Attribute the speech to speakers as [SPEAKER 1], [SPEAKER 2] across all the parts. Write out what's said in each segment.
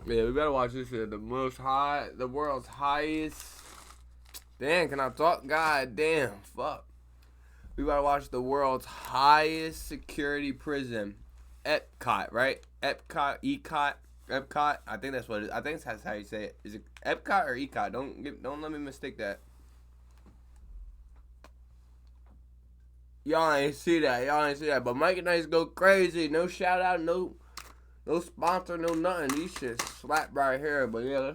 [SPEAKER 1] Yeah, we better watch this shit. The world's highest. Damn, can I talk? God damn, fuck. We gotta watch the world's highest security prison, Epcot, right? Epcot. I think that's what it is. I think that's how you say it. Is it Epcot or ECOT? Don't let me mistake that. Y'all ain't see that. But Mike and Ice go crazy. No shout out, no sponsor, no nothing. These shit slap right here. But yeah,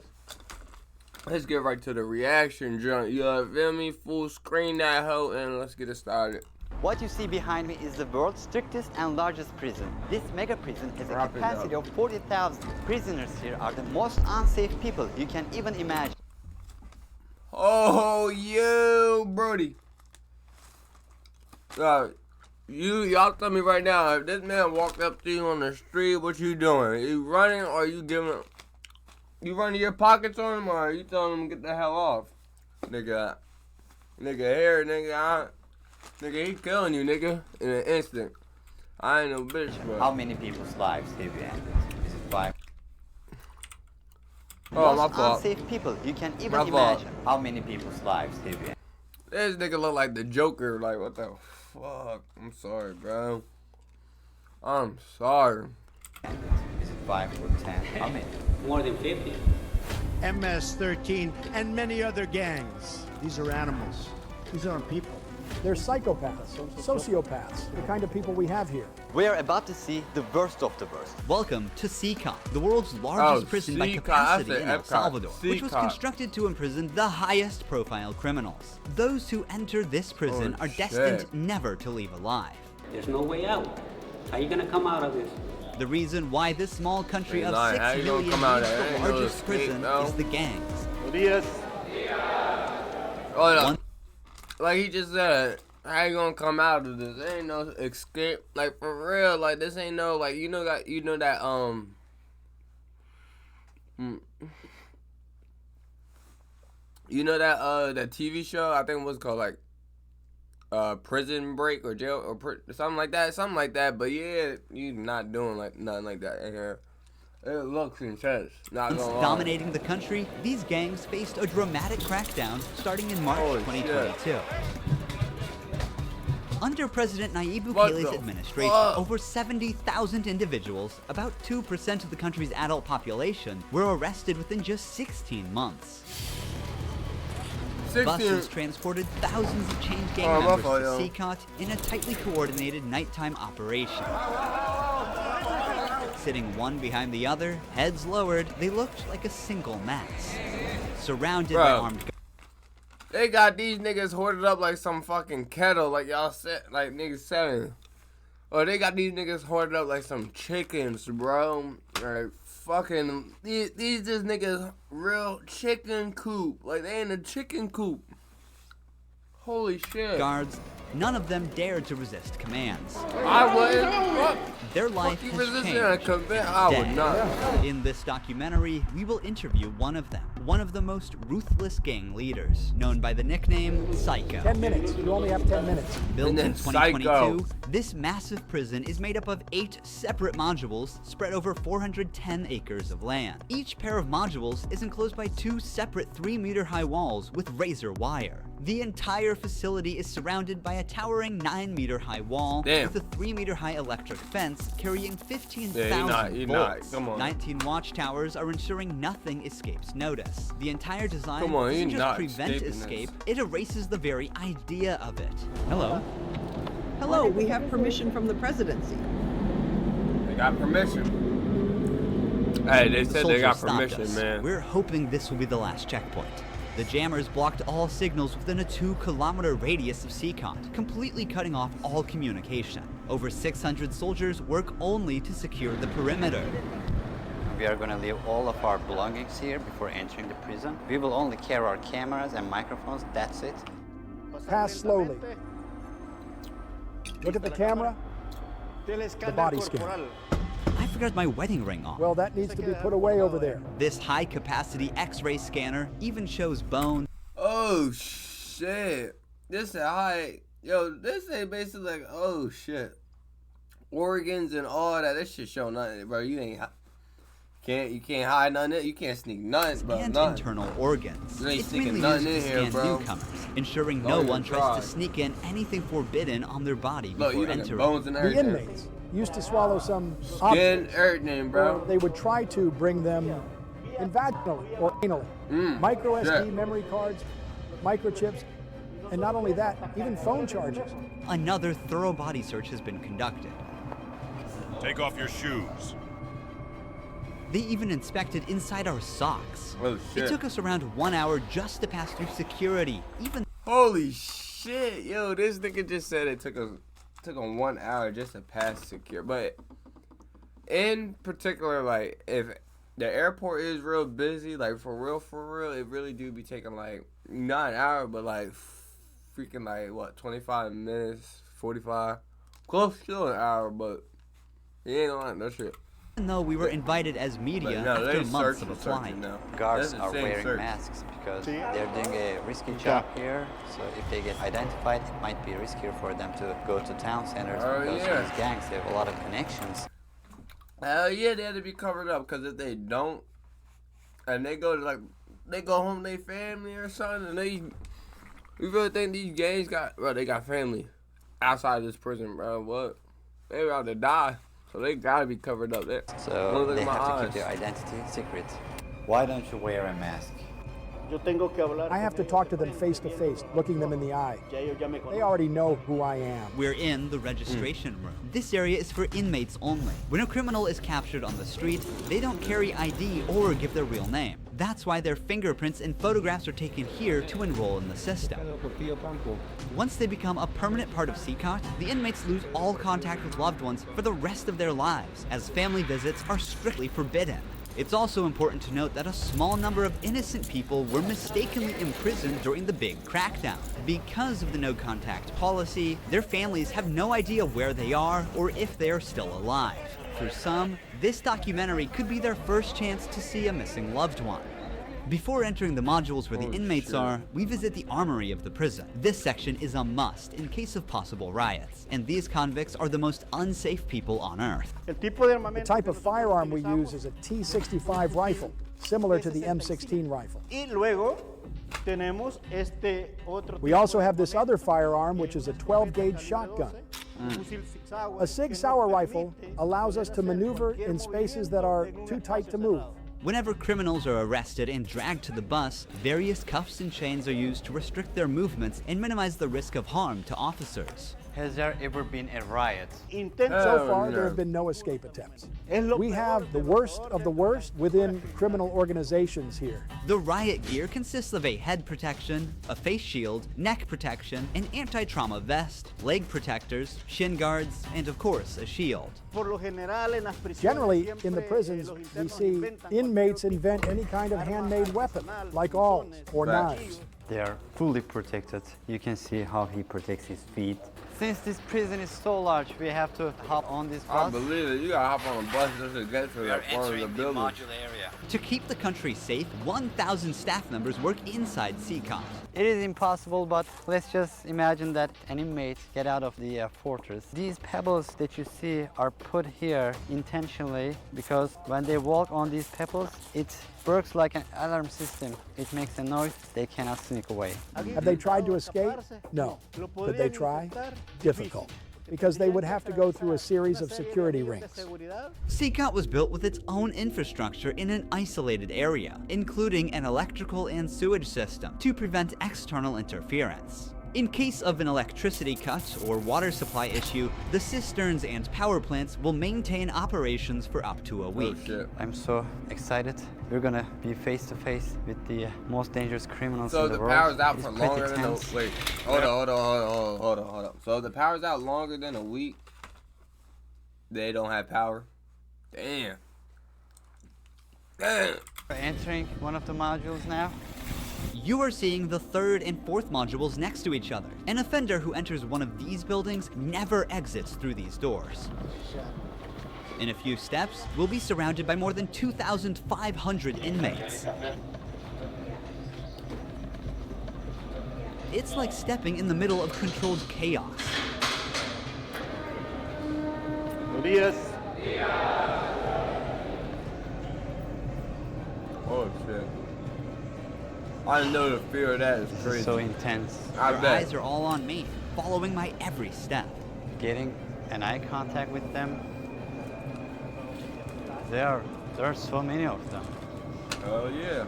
[SPEAKER 1] let's get right to the reaction junk. You feel me? Full screen that hoe and let's get it started.
[SPEAKER 2] What you see behind me is the world's strictest and largest prison. This mega prison has a capacity of 40,000. Prisoners here are the most unsafe people you can even imagine.
[SPEAKER 1] Oh, you, Brody. Y'all tell me right now, if this man walked up to you on the street, what you doing? You running or you running your pockets on him or are you telling him to get the hell off? Nigga, he killing you, nigga, in an instant. I ain't no bitch, bro.
[SPEAKER 2] How many people's lives have you ended? Is it 5?
[SPEAKER 1] Oh, my
[SPEAKER 2] most
[SPEAKER 1] fault.
[SPEAKER 2] Unsafe people you can even
[SPEAKER 1] My
[SPEAKER 2] imagine.
[SPEAKER 1] fault.
[SPEAKER 2] How many people's lives have you ended?
[SPEAKER 1] This nigga look like the Joker. Like, what the fuck? I'm sorry, bro. I'm sorry.
[SPEAKER 2] Is it 5 or 10? How many?
[SPEAKER 3] More than 50.
[SPEAKER 4] MS-13 and many other gangs. These are animals. These aren't people. They're psychopaths, sociopaths, the kind of people we have here.
[SPEAKER 2] We are about to see the worst of the worst.
[SPEAKER 5] Welcome to CECOT, the world's largest prison by capacity in El Salvador, which was constructed to imprison the highest profile criminals. Those who enter this prison are destined never to leave alive.
[SPEAKER 3] There's no way out. How are you gonna come out of this?
[SPEAKER 5] The reason why this small country of 6 million needs the largest prison is the gangs.
[SPEAKER 1] Like he just said, how you gonna come out of this? There ain't no escape. Like for real, like this ain't no like you know that that TV show I think it was called like Prison Break or Jail or something like that. But yeah, you not doing like nothing like that in here. It looks intense. Not gonna lie.
[SPEAKER 5] Dominating the country, these gangs faced a dramatic crackdown starting in March 2022. Under President Nayib Bukele's administration, over 70,000 individuals, about 2% of the country's adult population, were arrested within just 16 months. Buses transported thousands of chained gang members to CECOT in a tightly coordinated nighttime operation. Sitting one behind the other, heads lowered, they looked like a single mass. Surrounded by armed guards.
[SPEAKER 1] They got these niggas hoarded up like some fucking kettle, like y'all said, like niggas saying. Or they got these niggas hoarded up like some chickens, bro. Like fucking, these just niggas real chicken coop. Like they in a chicken coop. Holy shit.
[SPEAKER 5] Guards, none of them dared to resist commands.
[SPEAKER 1] I wouldn't.
[SPEAKER 5] Their life has changed.
[SPEAKER 1] I would not.
[SPEAKER 5] In this documentary, we will interview one of them, one of the most ruthless gang leaders, known by the nickname Psycho.
[SPEAKER 4] 10 minutes. You only have 10 minutes.
[SPEAKER 5] Built in 2022, this massive prison is made up of 8 separate modules spread over 410 acres of land. Each pair of modules is enclosed by 2 separate 3-meter-high walls with razor wire. The entire facility is surrounded by a towering 9-meter-high wall with a 3-meter-high electric fence carrying 15,000 volts. 19 watchtowers are ensuring nothing escapes notice. The entire design doesn't just prevent escape, it erases the very idea of it. Hello.
[SPEAKER 6] Hello, we have permission from the presidency.
[SPEAKER 1] They got permission. Hey, they said they got permission, man.
[SPEAKER 5] We're hoping this will be the last checkpoint. The jammers blocked all signals within a 2-kilometer radius of CECOT, completely cutting off all communication. Over 600 soldiers work only to secure the perimeter.
[SPEAKER 2] We are going to leave all of our belongings here before entering the prison. We will only carry our cameras and microphones, that's it.
[SPEAKER 4] Pass slowly. Look at the camera. The body scan.
[SPEAKER 5] I forgot my wedding ring on.
[SPEAKER 4] Well, that needs to be put away over there.
[SPEAKER 5] This high-capacity X-ray scanner even shows bone.
[SPEAKER 1] Oh, shit. This is this ain't basically like, oh, shit. Organs and all that. This shit show nothing, bro. You ain't You can't hide nothing. You can't sneak nothing, bro.
[SPEAKER 5] And
[SPEAKER 1] Nothing.
[SPEAKER 5] internal organs.
[SPEAKER 1] You ain't
[SPEAKER 5] It's
[SPEAKER 1] sneaking
[SPEAKER 5] mainly
[SPEAKER 1] nothing
[SPEAKER 5] used to
[SPEAKER 1] in here,
[SPEAKER 5] scan
[SPEAKER 1] bro.
[SPEAKER 5] newcomers, ensuring
[SPEAKER 1] Don't
[SPEAKER 5] no
[SPEAKER 1] even
[SPEAKER 5] one tries
[SPEAKER 1] try.
[SPEAKER 5] to sneak in anything forbidden on their body
[SPEAKER 1] Look, you
[SPEAKER 5] before
[SPEAKER 1] got
[SPEAKER 5] entering.
[SPEAKER 1] bones and
[SPEAKER 4] The
[SPEAKER 1] everything.
[SPEAKER 4] inmates used to swallow some
[SPEAKER 1] Skin,
[SPEAKER 4] objects,
[SPEAKER 1] everything, bro.
[SPEAKER 4] or they would try to bring them in vaginally or anally. Micro SD
[SPEAKER 1] shit.
[SPEAKER 4] memory cards, microchips, and not only that, even phone chargers.
[SPEAKER 5] Another thorough body search has been conducted.
[SPEAKER 7] Take off your shoes.
[SPEAKER 5] They even inspected inside our socks.
[SPEAKER 1] Oh, shit.
[SPEAKER 5] It took us around 1 hour just to pass through security. Even
[SPEAKER 1] Holy shit, yo! This nigga just said it took him 1 hour just to pass secure. But in particular, like if the airport is real busy, like for real, it really do be taking like not an hour, but like freaking like what 25 minutes, 45, close to an hour. But you ain't lying, no shit.
[SPEAKER 5] though we were invited as media
[SPEAKER 1] But no,
[SPEAKER 5] after
[SPEAKER 1] they
[SPEAKER 5] months of
[SPEAKER 1] searching
[SPEAKER 5] applying.
[SPEAKER 1] now.
[SPEAKER 2] Guards
[SPEAKER 1] That's the
[SPEAKER 2] are
[SPEAKER 1] same
[SPEAKER 2] wearing
[SPEAKER 1] search.
[SPEAKER 2] masks because they're doing a risky job here. So if they get identified, it might be riskier for them to go to town centers
[SPEAKER 1] Oh,
[SPEAKER 2] because
[SPEAKER 1] yeah.
[SPEAKER 2] these gangs have a lot of connections.
[SPEAKER 1] Hell yeah, they had to be covered up because if they don't, and they go home to their family or something, and you really think these gangs they got family outside this prison, bro? What? They about to die, so they gotta be covered up there.
[SPEAKER 2] So
[SPEAKER 1] Look
[SPEAKER 2] they
[SPEAKER 1] at my
[SPEAKER 2] have to
[SPEAKER 1] eyes.
[SPEAKER 2] keep their identity secret. Why don't you wear a mask?
[SPEAKER 4] I have to talk to them face to face, looking them in the eye. They already know who I am.
[SPEAKER 5] We're in the registration room. This area is for inmates only. When a criminal is captured on the street, they don't carry ID or give their real name. That's why their fingerprints and photographs are taken here to enroll in the system. Once they become a permanent part of CECOT, the inmates lose all contact with loved ones for the rest of their lives, as family visits are strictly forbidden. It's also important to note that a small number of innocent people were mistakenly imprisoned during the big crackdown. Because of the no contact policy, their families have no idea where they are or if they are still alive. For some, this documentary could be their first chance to see a missing loved one. Before entering the modules where the inmates are, we visit the armory of the prison. This section is a must in case of possible riots, and these convicts are the most unsafe people on Earth.
[SPEAKER 4] The type of firearm we use is a T65 rifle, similar to the M16 rifle. We also have this other firearm, which is a 12-gauge shotgun. A Sig Sauer rifle allows us to maneuver in spaces that are too tight to move.
[SPEAKER 5] Whenever criminals are arrested and dragged to the bus, various cuffs and chains are used to restrict their movements and minimize the risk of harm to officers.
[SPEAKER 2] Has there ever been a riot?
[SPEAKER 4] So far, there have been no escape attempts. We have the worst of the worst within criminal organizations here.
[SPEAKER 5] The riot gear consists of a head protection, a face shield, neck protection, an anti-trauma vest, leg protectors, shin guards, and of course, a shield.
[SPEAKER 4] Generally, in the prisons, we see inmates invent any kind of handmade weapon, like awls or knives.
[SPEAKER 2] They are fully protected. You can see how he protects his feet. Since this prison is so large, we have to hop on this
[SPEAKER 1] I
[SPEAKER 2] bus.
[SPEAKER 1] believe it. You gotta hop on a bus just to get to that part of the building.
[SPEAKER 5] To keep the country safe, 1,000 staff members work inside CECOT.
[SPEAKER 2] It is impossible, but let's just imagine that an inmate get out of the fortress. These pebbles that you see are put here intentionally because when they walk on these pebbles, it works like an alarm system. It makes a noise, they cannot sneak away.
[SPEAKER 4] Have they tried to escape? No. Could they try? Difficult, because they would have to go through a series of security rings.
[SPEAKER 5] CECOT was built with its own infrastructure in an isolated area, including an electrical and sewage system to prevent external interference. In case of an electricity cut or water supply issue, the cisterns and power plants will maintain operations for up to a week.
[SPEAKER 1] Oh shit.
[SPEAKER 2] I'm so excited. We're gonna be face to face with the most dangerous criminals
[SPEAKER 1] So
[SPEAKER 2] in the
[SPEAKER 1] the
[SPEAKER 2] world.
[SPEAKER 1] power's out
[SPEAKER 2] It's
[SPEAKER 1] for
[SPEAKER 2] pretty
[SPEAKER 1] longer than a
[SPEAKER 2] tense.
[SPEAKER 1] wait. Hold on. So the power's out longer than a week. They don't have power. Damn.
[SPEAKER 2] We're entering one of the modules now.
[SPEAKER 5] You are seeing the third and fourth modules next to each other. An offender who enters one of these buildings never exits through these doors. In a few steps, we'll be surrounded by more than 2,500 inmates. It's like stepping in the middle of controlled chaos.
[SPEAKER 1] Oh shit. I know the fear of that is
[SPEAKER 2] This
[SPEAKER 1] crazy.
[SPEAKER 2] is so intense.
[SPEAKER 1] I
[SPEAKER 5] Their
[SPEAKER 1] bet.
[SPEAKER 5] eyes are all on me, following my every step.
[SPEAKER 2] Getting an eye contact with them. There are so many of them.
[SPEAKER 1] Oh yeah.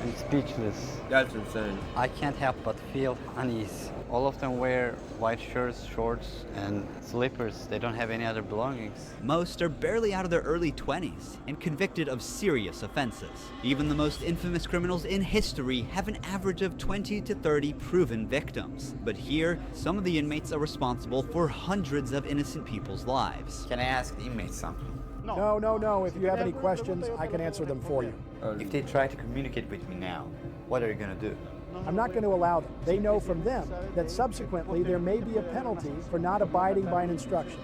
[SPEAKER 2] I'm speechless.
[SPEAKER 1] That's insane.
[SPEAKER 2] I can't help but feel unease. All of them wear white shirts, shorts, and slippers. They don't have any other belongings.
[SPEAKER 5] Most are barely out of their early 20s and convicted of serious offenses. Even the most infamous criminals in history have an average of 20 to 30 proven victims. But here, some of the inmates are responsible for hundreds of innocent people's lives.
[SPEAKER 8] Can I ask the inmates something?
[SPEAKER 4] No. If you have any questions, I can answer them for you.
[SPEAKER 8] If they try to communicate with me now, what are you gonna do?
[SPEAKER 4] I'm not going to allow them. They know from them that subsequently there may be a penalty for not abiding by an instruction.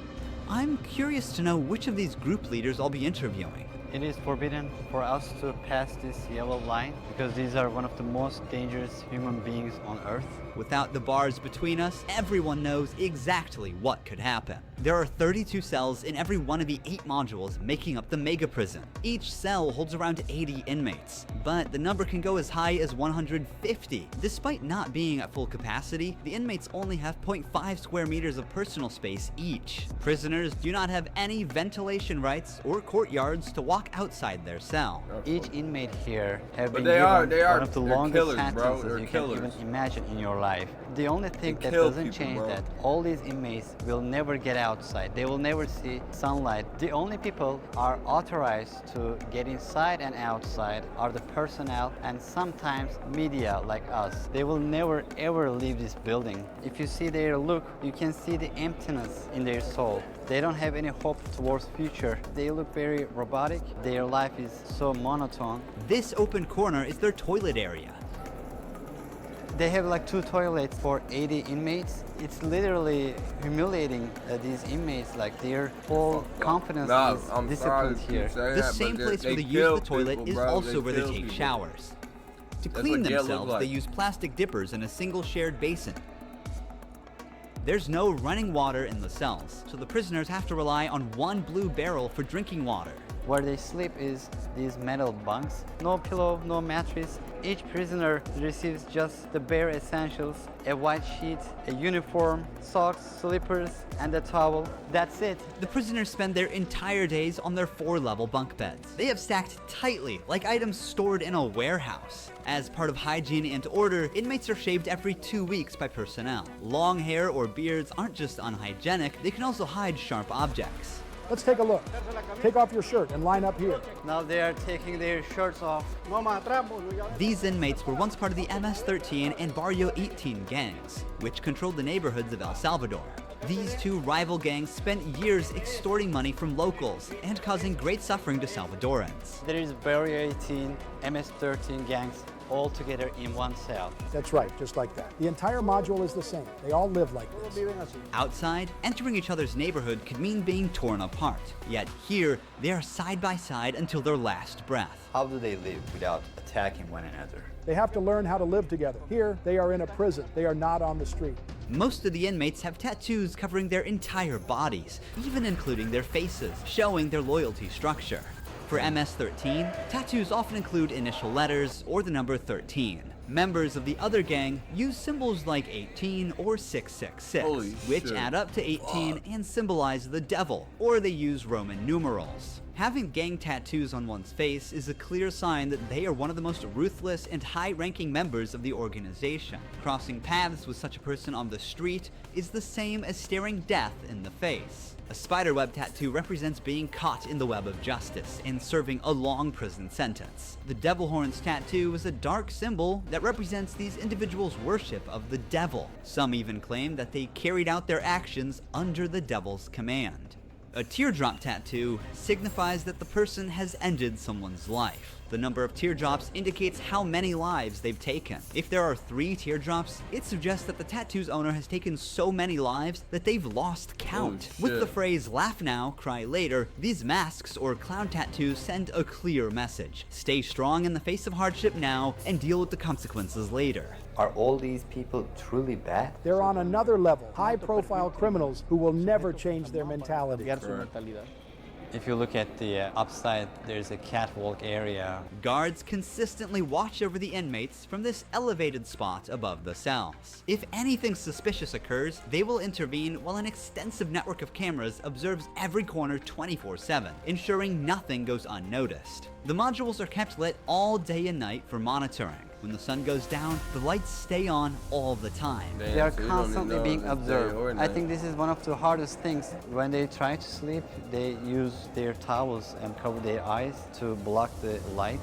[SPEAKER 5] I'm curious to know which of these group leaders I'll be interviewing.
[SPEAKER 2] It is forbidden for us to pass this yellow line because these are one of the most dangerous human beings on Earth.
[SPEAKER 5] Without the bars between us, everyone knows exactly what could happen. There are 32 cells in every one of the 8 modules making up the mega prison. Each cell holds around 80 inmates, but the number can go as high as 150. Despite not being at full capacity, the inmates only have 0.5 square meters of personal space each. Prisoners do not have any ventilation rights or courtyards to walk outside their cell.
[SPEAKER 2] Each inmate here have
[SPEAKER 1] But
[SPEAKER 2] been
[SPEAKER 1] they
[SPEAKER 2] given
[SPEAKER 1] are
[SPEAKER 2] one of the
[SPEAKER 1] they're
[SPEAKER 2] longest
[SPEAKER 1] killers, bro.
[SPEAKER 2] sentences
[SPEAKER 1] They're
[SPEAKER 2] you
[SPEAKER 1] killers.
[SPEAKER 2] can even imagine in your life. The only thing
[SPEAKER 1] They
[SPEAKER 2] that
[SPEAKER 1] kill
[SPEAKER 2] doesn't
[SPEAKER 1] people,
[SPEAKER 2] change
[SPEAKER 1] bro.
[SPEAKER 2] that all these inmates will never get outside. They will never see sunlight. The only people are authorized to get inside and outside are the personnel and sometimes media like us. They will never ever leave this building. If you see their look, you can see the emptiness in their soul. They don't have any hope towards future. They look very robotic. Their life is so monotone.
[SPEAKER 5] This open corner is their toilet area.
[SPEAKER 2] They have like 2 toilets for 80 inmates. It's literally humiliating these inmates. Like their whole confidence
[SPEAKER 1] Nah,
[SPEAKER 2] is
[SPEAKER 1] I'm
[SPEAKER 2] disciplined
[SPEAKER 1] sorry to
[SPEAKER 2] here.
[SPEAKER 1] keep saying
[SPEAKER 5] The
[SPEAKER 1] that,
[SPEAKER 5] same
[SPEAKER 1] but
[SPEAKER 5] place
[SPEAKER 1] they
[SPEAKER 5] where they use
[SPEAKER 1] kill
[SPEAKER 5] the toilet
[SPEAKER 1] people,
[SPEAKER 5] is
[SPEAKER 1] bro.
[SPEAKER 5] also where they
[SPEAKER 1] kill
[SPEAKER 5] take
[SPEAKER 1] people.
[SPEAKER 5] showers. To
[SPEAKER 1] That's
[SPEAKER 5] clean
[SPEAKER 1] what jail look
[SPEAKER 5] themselves,
[SPEAKER 1] like.
[SPEAKER 5] they use plastic dippers in a single shared basin. There's no running water in the cells, so the prisoners have to rely on one blue barrel for drinking water.
[SPEAKER 2] Where they sleep is these metal bunks. No pillow, no mattress. Each prisoner receives just the bare essentials: a white sheet, a uniform, socks, slippers, and a towel. That's it.
[SPEAKER 5] The prisoners spend their entire days on their 4-level bunk beds. They have stacked tightly, like items stored in a warehouse. As part of hygiene and order, inmates are shaved every 2 weeks by personnel. Long hair or beards aren't just unhygienic, they can also hide sharp objects.
[SPEAKER 4] Let's take a look. Take off your shirt and line up here.
[SPEAKER 2] Now they are taking their shirts off.
[SPEAKER 5] These inmates were once part of the MS-13 and Barrio 18 gangs, which controlled the neighborhoods of El Salvador. These 2 rival gangs spent years extorting money from locals and causing great suffering to Salvadorans.
[SPEAKER 2] There is Barrio 18, MS-13 gangs all together in one cell.
[SPEAKER 4] That's right, just like that. The entire module is the same. They all live like this.
[SPEAKER 5] Outside, entering each other's neighborhood could mean being torn apart. Yet here, they are side by side until their last breath.
[SPEAKER 8] How do they live without attacking one another?
[SPEAKER 4] They have to learn how to live together. Here, they are in a prison. They are not on the street.
[SPEAKER 5] Most of the inmates have tattoos covering their entire bodies, even including their faces, showing their loyalty structure. For MS-13, tattoos often include initial letters or the number 13. Members of the other gang use symbols like 18 or 666,
[SPEAKER 1] Holy
[SPEAKER 5] which
[SPEAKER 1] shit.
[SPEAKER 5] add up to 18 and symbolize the devil, or they use Roman numerals. Having gang tattoos on one's face is a clear sign that they are one of the most ruthless and high-ranking members of the organization. Crossing paths with such a person on the street is the same as staring death in the face. A spiderweb tattoo represents being caught in the web of justice and serving a long prison sentence. The devil horns tattoo is a dark symbol that represents these individuals' worship of the devil. Some even claim that they carried out their actions under the devil's command. A teardrop tattoo signifies that the person has ended someone's life. The number of teardrops indicates how many lives they've taken. If there are 3 teardrops, it suggests that the tattoo's owner has taken so many lives that they've lost count.
[SPEAKER 1] Holy
[SPEAKER 5] With the
[SPEAKER 1] shit.
[SPEAKER 5] phrase "laugh now, cry later," these masks or clown tattoos send a clear message. Stay strong in the face of hardship now and deal with the consequences later.
[SPEAKER 8] Are all these people truly bad?
[SPEAKER 4] They're on another level, high-profile criminals who will never change their mentality.
[SPEAKER 2] If you look at the upside, there's a catwalk area.
[SPEAKER 5] Guards consistently watch over the inmates from this elevated spot above the cells. If anything suspicious occurs, they will intervene while an extensive network of cameras observes every corner 24/7, ensuring nothing goes unnoticed. The modules are kept lit all day and night for monitoring. When the sun goes down, the lights stay on all the time.
[SPEAKER 2] They are constantly being observed. I think this is one of the hardest things. When they try to sleep, they use their towels and cover their eyes to block the light.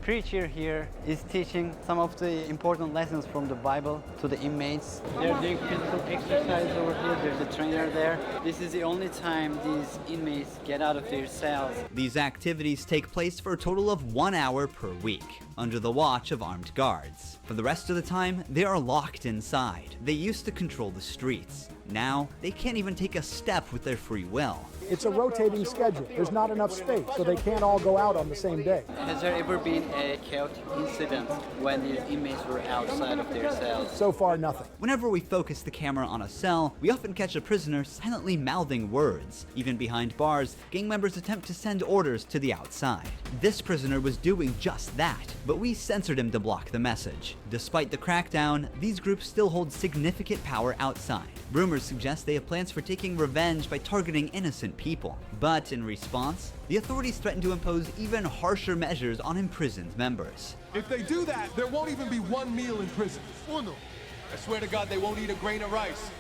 [SPEAKER 2] Preacher here is teaching some of the important lessons from the Bible to the inmates. They're doing physical exercise over here. There's a trainer there. This is the only time these inmates get out of their cells.
[SPEAKER 5] These activities take place for a total of 1 hour per week, under the watch of armed guards. For the rest of the time, they are locked inside. They used to control the streets. Now, they can't even take a step with their free will.
[SPEAKER 4] It's a rotating schedule. There's not enough space, so they can't all go out on the same day.
[SPEAKER 2] Has there ever been a chaotic incident when these inmates were outside of their cells?
[SPEAKER 4] So far, nothing.
[SPEAKER 5] Whenever we focus the camera on a cell, we often catch a prisoner silently mouthing words. Even behind bars, gang members attempt to send orders to the outside. This prisoner was doing just that, but we censored him to block the message. Despite the crackdown, these groups still hold significant power outside. Rumors suggest they have plans for taking revenge by targeting innocent people. But in response, the authorities threaten to impose even harsher measures on imprisoned members.
[SPEAKER 9] If they do that, there won't even be one meal in prison. Uno. I swear to God they won't eat a grain of rice.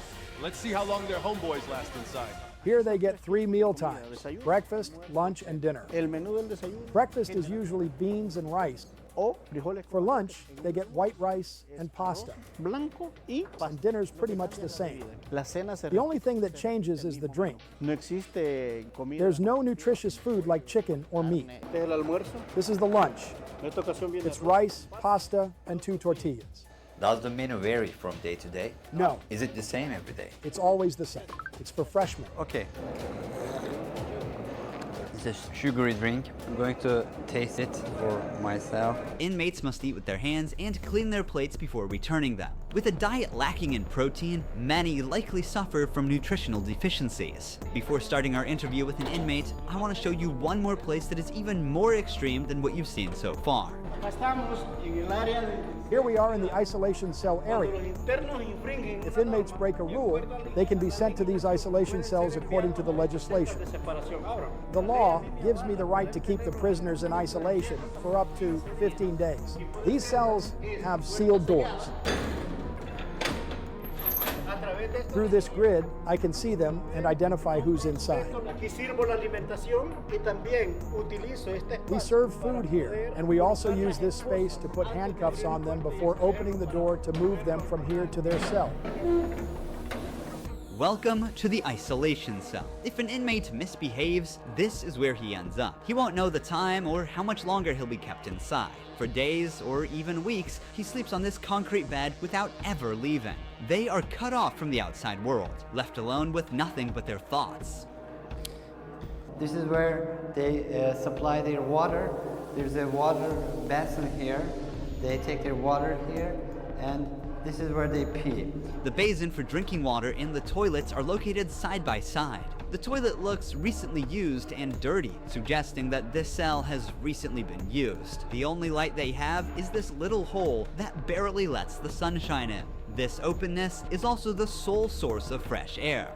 [SPEAKER 9] Let's see how long their homeboys last inside.
[SPEAKER 4] Here they get 3 meal times: breakfast, lunch, and dinner. Breakfast is usually beans and rice. For lunch, they get white rice and pasta. And dinner's pretty much the same. The only thing that changes is the drink. There's no nutritious food like chicken or meat. This is the lunch. It's rice, pasta, and 2 tortillas.
[SPEAKER 8] Does the menu vary from day to day?
[SPEAKER 4] No,
[SPEAKER 8] Is it the same every day?
[SPEAKER 4] it's always the same. It's for freshmen.
[SPEAKER 2] Okay. It's a sugary drink. I'm going to taste it for myself.
[SPEAKER 5] Inmates must eat with their hands and clean their plates before returning them. With a diet lacking in protein, many likely suffer from nutritional deficiencies. Before starting our interview with an inmate, I want to show you one more place that is even more extreme than what you've seen so far.
[SPEAKER 4] Here we are in the isolation cell area. If inmates break a rule, they can be sent to these isolation cells according to the legislation. The law gives me the right to keep the prisoners in isolation for up to 15 days. These cells have sealed doors. Through this grid, I can see them and identify who's inside. We serve food here, and we also use this space to put handcuffs on them before opening the door to move them from here to their cell.
[SPEAKER 5] Welcome to the isolation cell. If an inmate misbehaves, this is where he ends up. He won't know the time or how much longer he'll be kept inside. For days or even weeks, he sleeps on this concrete bed without ever leaving. They are cut off from the outside world, left alone with nothing but their thoughts.
[SPEAKER 2] This is where they supply their water. There's a water basin here. They take their water here, and this is where they pee.
[SPEAKER 5] The basin for drinking water and the toilets are located side by side. The toilet looks recently used and dirty, suggesting that this cell has recently been used. The only light they have is this little hole that barely lets the sunshine in. This openness is also the sole source of fresh air.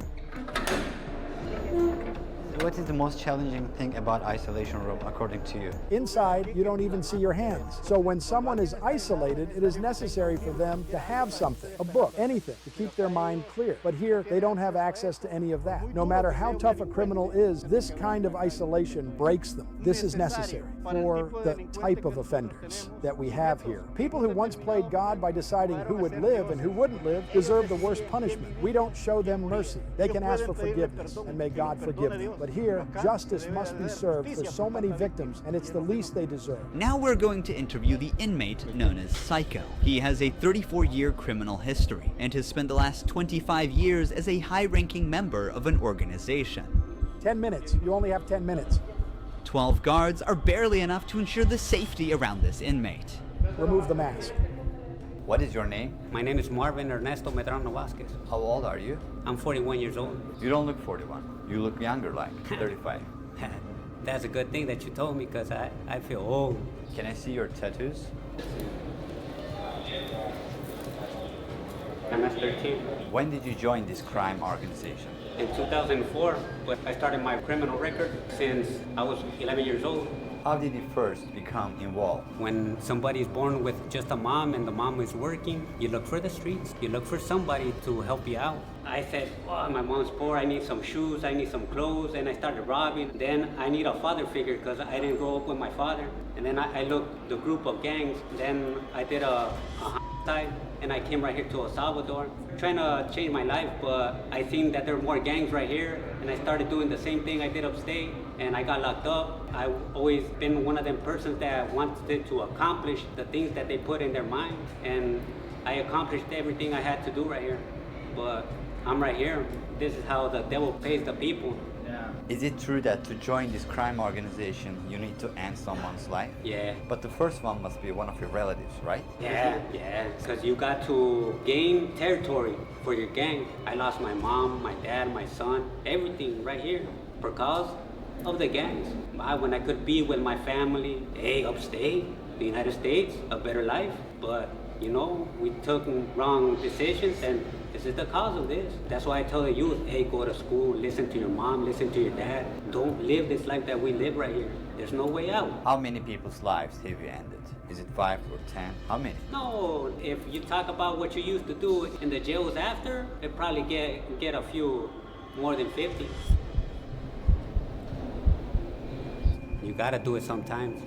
[SPEAKER 2] What is the most challenging thing about isolation room, according to you?
[SPEAKER 4] Inside, you don't even see your hands. So when someone is isolated, it is necessary for them to have something, a book, anything, to keep their mind clear. But here, they don't have access to any of that. No matter how tough a criminal is, this kind of isolation breaks them. This is necessary for the type of offenders that we have here. People who once played God by deciding who would live and who wouldn't live deserve the worst punishment. We don't show them mercy. They can ask for forgiveness, and may God forgive them. But here, justice must be served for so many victims, and it's the least they deserve.
[SPEAKER 5] Now we're going to interview the inmate known as Psycho. He has a 34-year criminal history and has spent the last 25 years as a high-ranking member of an organization.
[SPEAKER 4] 10 minutes. You only have 10 minutes.
[SPEAKER 5] 12 guards are barely enough to ensure the safety around this inmate.
[SPEAKER 4] Remove the mask.
[SPEAKER 8] What is your name?
[SPEAKER 3] My name is Marvin Ernesto Medrano Vasquez.
[SPEAKER 8] How old are you?
[SPEAKER 3] I'm 41 years old.
[SPEAKER 8] You don't look 41. You look younger, like 35.
[SPEAKER 3] That's a good thing that you told me, because I feel old.
[SPEAKER 8] Can I see your tattoos?
[SPEAKER 3] I'm at 13.
[SPEAKER 8] When did you join this crime organization?
[SPEAKER 3] In 2004, but I started my criminal record since I was 11 years old.
[SPEAKER 8] How did you first become involved?
[SPEAKER 3] When somebody is born with just a mom and the mom is working, you look for the streets. You look for somebody to help you out. I said, oh, my mom's poor, I need some shoes, I need some clothes, and I started robbing. Then I need a father figure because I didn't grow up with my father. And then I looked the group of gangs. Then I did a time, and I came right here to El Salvador, trying to change my life, but I seen that there were more gangs right here, and I started doing the same thing I did upstate, and I got locked up. I've always been one of them persons that wanted to accomplish the things that they put in their mind, and I accomplished everything I had to do right here. But I'm right here. This is how the devil pays the people.
[SPEAKER 8] Is it true that to join this crime organization, you need to end someone's life?
[SPEAKER 3] Yeah.
[SPEAKER 8] But the first one must be one of your relatives, right?
[SPEAKER 3] Yeah, because you got to gain territory for your gang. I lost my mom, my dad, my son, everything right here because of the gangs. When I could be with my family, hey, upstate, the United States, a better life. But, you know, we took wrong decisions, and this is the cause of this. That's why I tell the youth, hey, go to school, listen to your mom, listen to your dad. Don't live this life that we live right here. There's no way out.
[SPEAKER 8] How many people's lives have you ended? Is it 5 or 10? How many?
[SPEAKER 3] No, if you talk about what you used to do in the jails after, it probably get a few more than 50. You gotta do it sometimes.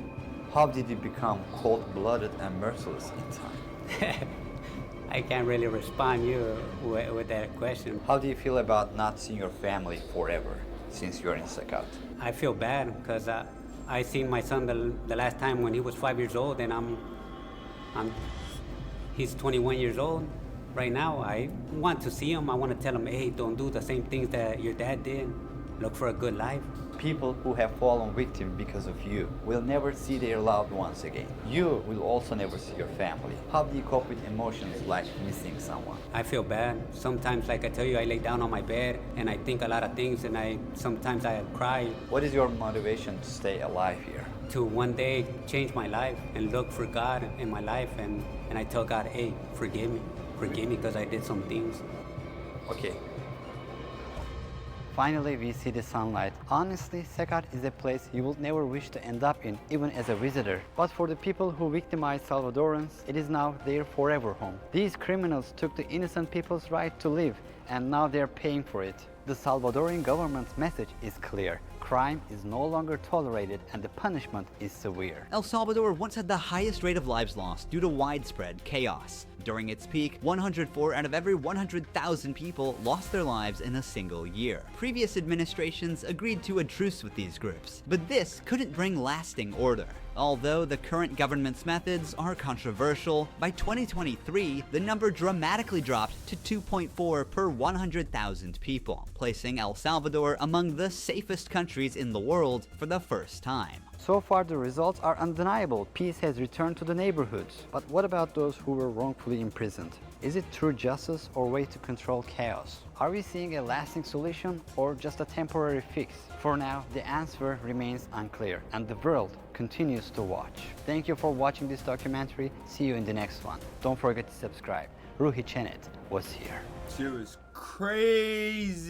[SPEAKER 8] How did you become cold-blooded and merciless in time?
[SPEAKER 3] I can't really respond you with that question.
[SPEAKER 8] How do you feel about not seeing your family forever since you're in CECOT?
[SPEAKER 3] I feel bad because I seen my son the last time when he was 5 years old, and he's 21 years old right now. I want to see him. I want to tell him, hey, don't do the same things that your dad did. Look for a good life.
[SPEAKER 8] People who have fallen victim because of you will never see their loved ones again. You will also never see your family. How do you cope with emotions like missing someone?
[SPEAKER 3] I feel bad. Sometimes, like I tell you, I lay down on my bed and I think a lot of things, and sometimes I cry.
[SPEAKER 8] What is your motivation to stay alive here?
[SPEAKER 3] To one day change my life and look for God in my life, and I tell God, hey, forgive me because I did some things.
[SPEAKER 8] Okay.
[SPEAKER 2] Finally, we see the sunlight. Honestly, CECOT is a place you will never wish to end up in, even as a visitor. But for the people who victimized Salvadorans, it is now their forever home. These criminals took the innocent people's right to live, and now they're paying for it. The Salvadorian government's message is clear. Crime is no longer tolerated, and the punishment is severe.
[SPEAKER 5] El Salvador once had the highest rate of lives lost due to widespread chaos. During its peak, 104 out of every 100,000 people lost their lives in a single year. Previous administrations agreed to a truce with these groups, but this couldn't bring lasting order. Although the current government's methods are controversial, by 2023, the number dramatically dropped to 2.4 per 100,000 people, placing El Salvador among the safest countries in the world for the first time.
[SPEAKER 2] So far, the results are undeniable. Peace has returned to the neighborhoods. But what about those who were wrongfully imprisoned? Is it true justice or way to control chaos? Are we seeing a lasting solution or just a temporary fix? For now, the answer remains unclear, and the world continues to watch. Thank you for watching this documentary. See you in the next one. Don't forget to subscribe. Ruhi Chenet was here.
[SPEAKER 1] She was crazy.